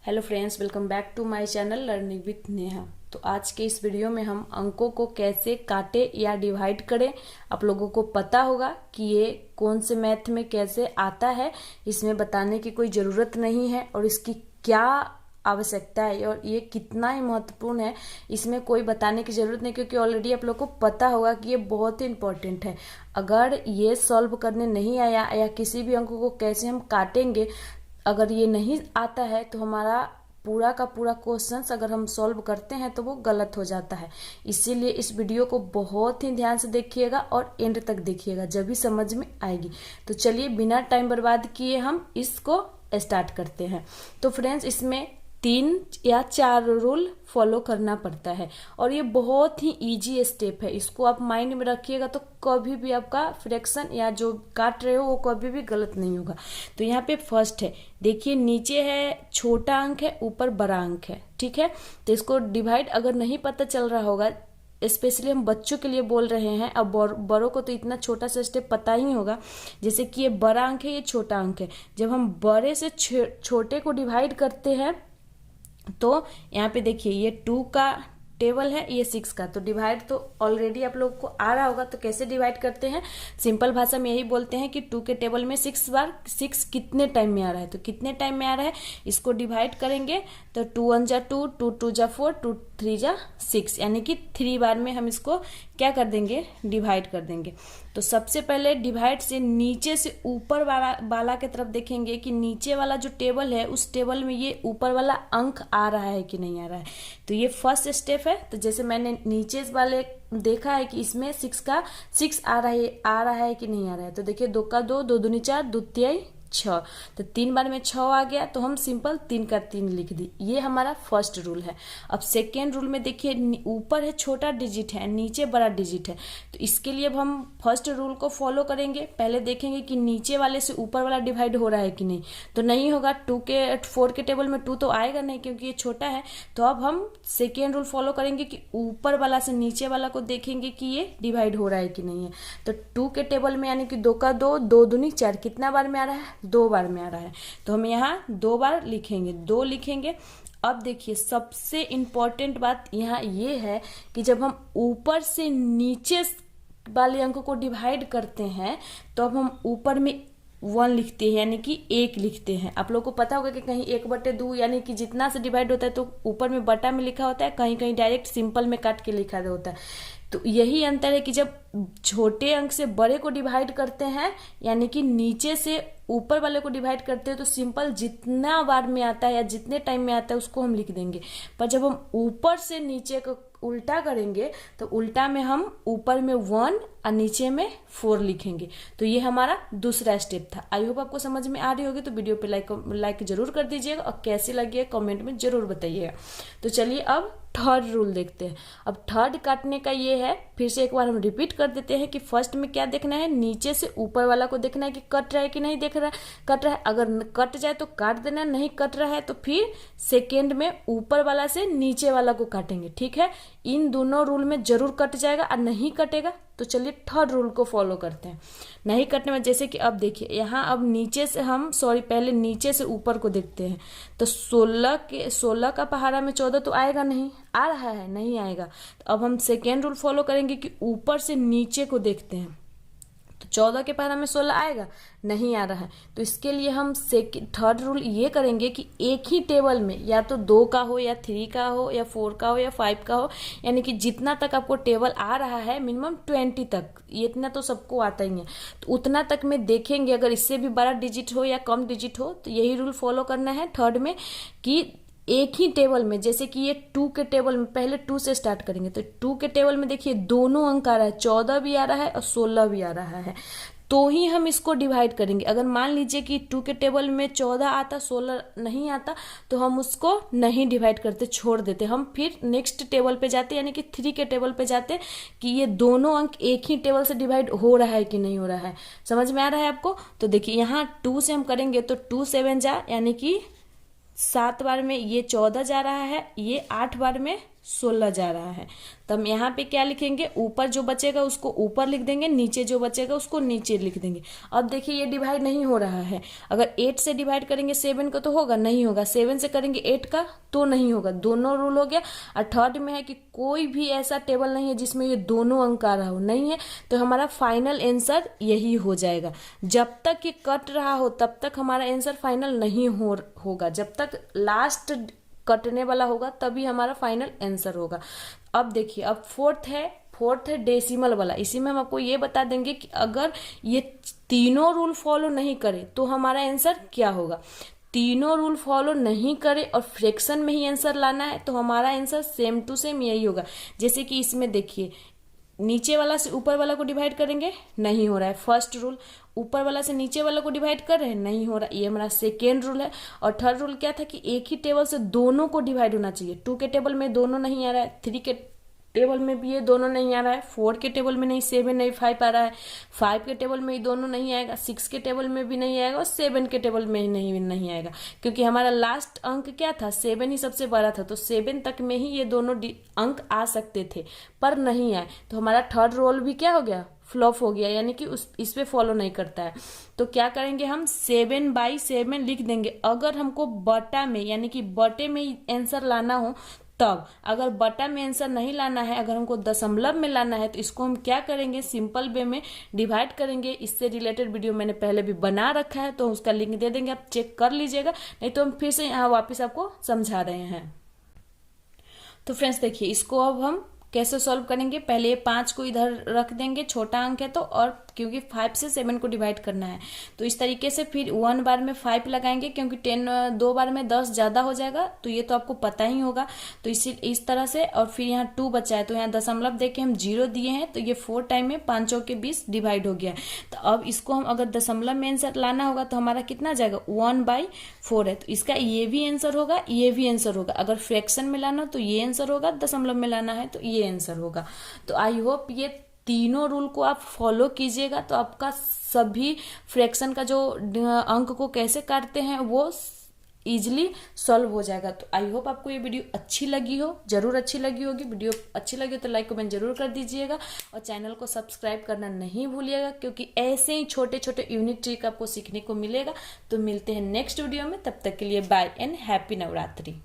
Hello friends, welcome back to my channel learning with Neha. तो आज के इस वीडियो में हम अंकों को कैसे काटे या डिवाइड करें। आप लोगों को पता होगा कि ये कौन से मैथ में कैसे आता है, इसमें बताने की कोई ज़रूरत नहीं है और इसकी क्या आवश्यकता है और ये कितना ही महत्वपूर्ण है, इसमें कोई बताने की ज़रूरत नहीं, क्योंकि ऑलरेडी आप लोग को पता होगा कि ये बहुत ही इंपॉर्टेंट है। अगर ये सॉल्व करने नहीं आया या किसी भी अंक को कैसे हम काटेंगे, अगर ये नहीं आता है तो हमारा पूरा का पूरा क्वेश्चंस अगर हम सॉल्व करते हैं तो वो गलत हो जाता है। इसीलिए इस वीडियो को बहुत ही ध्यान से देखिएगा और एंड तक देखिएगा, जब भी समझ में आएगी। तो चलिए बिना टाइम बर्बाद किए हम इसको स्टार्ट करते हैं। तो फ्रेंड्स, इसमें 3 या 4 रूल फॉलो करना पड़ता है और ये बहुत ही इजी स्टेप है। इसको आप माइंड में रखिएगा तो कभी भी आपका फ्रैक्शन या जो काट रहे हो वो कभी भी गलत नहीं होगा। तो यहाँ पे फर्स्ट है, देखिए नीचे है छोटा अंक है, ऊपर बड़ा अंक है, ठीक है। तो इसको डिवाइड अगर नहीं पता चल रहा होगा, स्पेशली हम बच्चों के लिए बोल रहे हैं, अब बड़ों को तो इतना छोटा सा स्टेप पता ही होगा। जैसे कि ये बड़ा अंक है, ये छोटा अंक है, जब हम बड़े से छोटे को डिवाइड करते हैं तो यहाँ पे देखिए ये 2 का टेबल है, ये 6 का। तो डिवाइड तो ऑलरेडी आप लोग को आ रहा होगा। तो कैसे डिवाइड करते हैं, सिंपल भाषा में यही बोलते हैं कि 2 के टेबल में 6 बार 6 कितने टाइम में आ रहा है, तो कितने टाइम में आ रहा है इसको डिवाइड करेंगे तो 2 1 जा 2, 2 2 जा 4, 2 3 जा 6, यानी कि 3 बार में हम इसको क्या कर देंगे, डिवाइड कर देंगे। तो सबसे पहले डिवाइड से नीचे से ऊपर वाला की तरफ देखेंगे कि नीचे वाला जो टेबल है उस टेबल में ये ऊपर वाला अंक आ रहा है कि नहीं आ रहा है। तो ये फर्स्ट स्टेप है। तो जैसे मैंने नीचे वाले देखा है कि इसमें 6 का 6 आ रहा है कि नहीं आ रहा है। तो देखिए 2 का 2, 2 दूनी 4, 2 तिहाई 6, तो 3 बार में 6 आ गया तो हम सिंपल 3 का 3 लिख दी। ये हमारा फर्स्ट रूल है। अब सेकेंड रूल में देखिए ऊपर है छोटा डिजिट है, नीचे बड़ा डिजिट है। तो इसके लिए अब हम फर्स्ट रूल को फॉलो करेंगे। पहले देखेंगे कि नीचे वाले से ऊपर वाला डिवाइड हो रहा है कि नहीं, तो नहीं होगा। 4 के टेबल में 2 तो आएगा नहीं क्योंकि ये छोटा है। तो अब हम सेकेंड रूल फॉलो करेंगे कि ऊपर वाला से नीचे वाला को देखेंगे कि ये डिवाइड हो रहा है कि नहीं है। तो 2 के टेबल में यानी कि 2 का 2, 2 दूनी 4, कितना बार में आ रहा है, 2 बार में आ रहा है। तो हम यहाँ 2 बार लिखेंगे, 2 लिखेंगे। अब देखिए सबसे इंपॉर्टेंट बात यहाँ ये है कि जब हम ऊपर से नीचे वाले अंक को डिवाइड करते हैं तो अब हम ऊपर में 1 लिखते हैं, यानी कि 1 लिखते हैं। आप लोग को पता होगा कि कहीं 1/2 यानी कि जितना से डिवाइड होता है तो ऊपर में बटा में लिखा होता है, कहीं कहीं डायरेक्ट सिंपल में काट के लिखा होता है। तो यही अंतर है कि जब छोटे अंक से बड़े को डिवाइड करते हैं, यानी कि नीचे से ऊपर वाले को डिवाइड करते हैं, तो सिंपल जितना बार में आता है या जितने टाइम में आता है उसको हम लिख देंगे। पर जब हम ऊपर से नीचे को उल्टा करेंगे तो उल्टा में हम ऊपर में 1 और नीचे में 4 लिखेंगे। तो ये हमारा दूसरा स्टेप था। आई होप आपको समझ में आ रही होगी। तो वीडियो पे लाइक जरूर कर दीजिएगा और कैसी लगी है कमेंट में जरूर बताइएगा। तो चलिए अब थर्ड रूल देखते हैं। अब थर्ड काटने का ये है, फिर से एक बार हम रिपीट कर देते हैं कि फर्स्ट में क्या देखना है, नीचे से ऊपर वाला को देखना है कि कट रहा है कि नहीं देख रहा है, कट रहा है। अगर कट जाए तो काट देना, नहीं कट रहा है तो फिर सेकेंड में ऊपर वाला से नीचे वाला को काटेंगे, ठीक है। इन दोनों रूल में जरूर कट जाएगा और नहीं कटेगा तो चलिए थर्ड रूल को फॉलो करते हैं। नहीं कटने में जैसे कि अब देखिए यहाँ, अब नीचे से हम पहले नीचे से ऊपर को देखते हैं। तो 16 का पहाड़ा में 14 तो आएगा नहीं, आ रहा है नहीं आएगा। तो अब हम सेकेंड रूल फॉलो करेंगे कि ऊपर से नीचे को देखते हैं। तो 14 के पहाड़ा में 16 आएगा, नहीं आ रहा है। तो इसके लिए हम थर्ड रूल ये करेंगे कि एक ही टेबल में या तो 2 का हो या 3 का हो या 4 का हो या 5 का हो, यानी कि जितना तक आपको टेबल आ रहा है, मिनिमम 20 तक, ये इतना तो सबको आता ही है, तो उतना तक में देखेंगे। अगर इससे भी बड़ा डिजिट हो या कम डिजिट हो तो यही रूल फॉलो करना है थर्ड में कि एक ही टेबल में, जैसे कि ये 2 के टेबल में पहले 2 से स्टार्ट करेंगे। तो 2 के टेबल में देखिए दोनों अंक आ रहा है, 14 भी आ रहा है और 16 भी आ रहा है, तो ही हम इसको डिवाइड करेंगे। अगर मान लीजिए कि 2 के टेबल में 14 आता, 16 नहीं आता, तो हम उसको नहीं डिवाइड करते, छोड़ देते। हम फिर नेक्स्ट टेबल पे जाते, यानी कि 3 के टेबल पे जाते कि ये दोनों अंक एक ही टेबल से डिवाइड हो रहा है कि नहीं हो रहा है। समझ में आ रहा है आपको। तो देखिए यहाँ 2 से हम करेंगे तो 2 7 जा, यानी कि 7 बार में ये 14 जा रहा है, ये 8 बार में 16 जा रहा है। तो हम यहाँ पे क्या लिखेंगे, ऊपर जो बचेगा उसको ऊपर लिख देंगे, नीचे जो बचेगा उसको नीचे लिख देंगे। अब देखिए ये डिवाइड नहीं हो रहा है। अगर 8 से डिवाइड करेंगे 7 को तो होगा, नहीं होगा। 7 से करेंगे 8 का तो नहीं होगा। दोनों रूल हो गया। और थर्ड में है कि कोई भी ऐसा टेबल नहीं है जिसमें ये दोनों अंक आ रहा हो, नहीं है। तो हमारा फाइनल आंसर यही हो जाएगा। जब तक ये कट रहा हो तब तक हमारा आंसर फाइनल नहीं होगा। जब तक लास्ट कटने वाला होगा तभी हमारा फाइनल आंसर होगा। अब देखिए, अब फोर्थ है डेसिमल वाला। इसी में हम आपको ये बता देंगे कि अगर ये तीनों रूल फॉलो नहीं करे तो हमारा आंसर क्या होगा। तीनों रूल फॉलो नहीं करे और फ्रैक्शन में ही आंसर लाना है तो हमारा आंसर सेम टू सेम यही होगा। जैसे कि इसमें देखिए, नीचे वाला से ऊपर वाला को डिवाइड करेंगे, नहीं हो रहा है, फर्स्ट रूल। ऊपर वाला से नीचे वाला को डिवाइड कर रहे हैं, नहीं हो रहा, ये हमारा सेकेंड रूल है। और थर्ड रूल क्या था कि एक ही टेबल से दोनों को डिवाइड होना चाहिए। 2 के टेबल में दोनों नहीं आ रहा है, 3 के टेबल में भी ये दोनों नहीं आ रहा है, 4 के टेबल में नहीं, 7 नहीं, 5 आ रहा है, 5 के टेबल में ये दोनों नहीं आएगा, 6 के टेबल में भी नहीं आएगा और 7 के टेबल में ही नहीं आएगा। क्योंकि हमारा लास्ट अंक क्या था, 7 ही सबसे बड़ा था, तो 7 तक में ही ये दोनों अंक आ सकते थे पर नहीं आए। तो हमारा थर्ड रूल भी क्या हो गया, फ्लॉप हो गया, यानी कि इस पे फॉलो नहीं करता है। तो क्या करेंगे हम, 7/7 लिख देंगे। अगर हमको बटा में यानी कि बटे में आंसर लाना हो तब। अगर बटा में आंसर नहीं लाना है, अगर हमको दशमलव में लाना है तो इसको हम क्या करेंगे, सिंपल वे में डिवाइड करेंगे। इससे रिलेटेड वीडियो मैंने पहले भी बना रखा है तो उसका लिंक दे देंगे, आप चेक कर लीजिएगा। नहीं तो हम फिर से यहाँ वापस आपको समझा रहे हैं। तो फ्रेंड्स देखिए, इसको अब हम कैसे सॉल्व करेंगे। पहले ये 5 को इधर रख देंगे, छोटा अंक है तो, और क्योंकि 5 से 7 को डिवाइड करना है तो इस तरीके से फिर 1 बार में 5 लगाएंगे, क्योंकि 10 2 बार में 10 ज्यादा हो जाएगा, तो ये तो आपको पता ही होगा। तो इस तरह से, और फिर यहाँ 2 बचा है तो यहाँ दशमलव देके हम 0 दिए हैं, तो ये 4 टाइम में 5 के 20 डिवाइड हो गया। तो अब इसको हम अगर दशमलव में आंसर लाना होगा तो हमारा कितना जाएगा, 1/4 है। तो इसका ये भी आंसर होगा, ये भी आंसर होगा। अगर फ्रैक्शन में लाना तो ये आंसर होगा, दशमलव में लाना है तो ये आंसर होगा। तो आई होप ये तीनों रूल को आप फॉलो कीजिएगा तो आपका सभी फ्रैक्शन का जो अंक को कैसे काटते हैं वो इजिली सॉल्व हो जाएगा। तो आई होप आपको ये वीडियो अच्छी लगी हो, जरूर अच्छी लगी होगी। वीडियो अच्छी लगी हो तो लाइक कमेंट जरूर कर दीजिएगा और चैनल को सब्सक्राइब करना नहीं भूलिएगा, क्योंकि ऐसे ही छोटे छोटे यूनिक ट्रिक आपको सीखने को मिलेगा। तो मिलते हैं नेक्स्ट वीडियो में, तब तक के लिए बाय एंड हैप्पी नवरात्रि।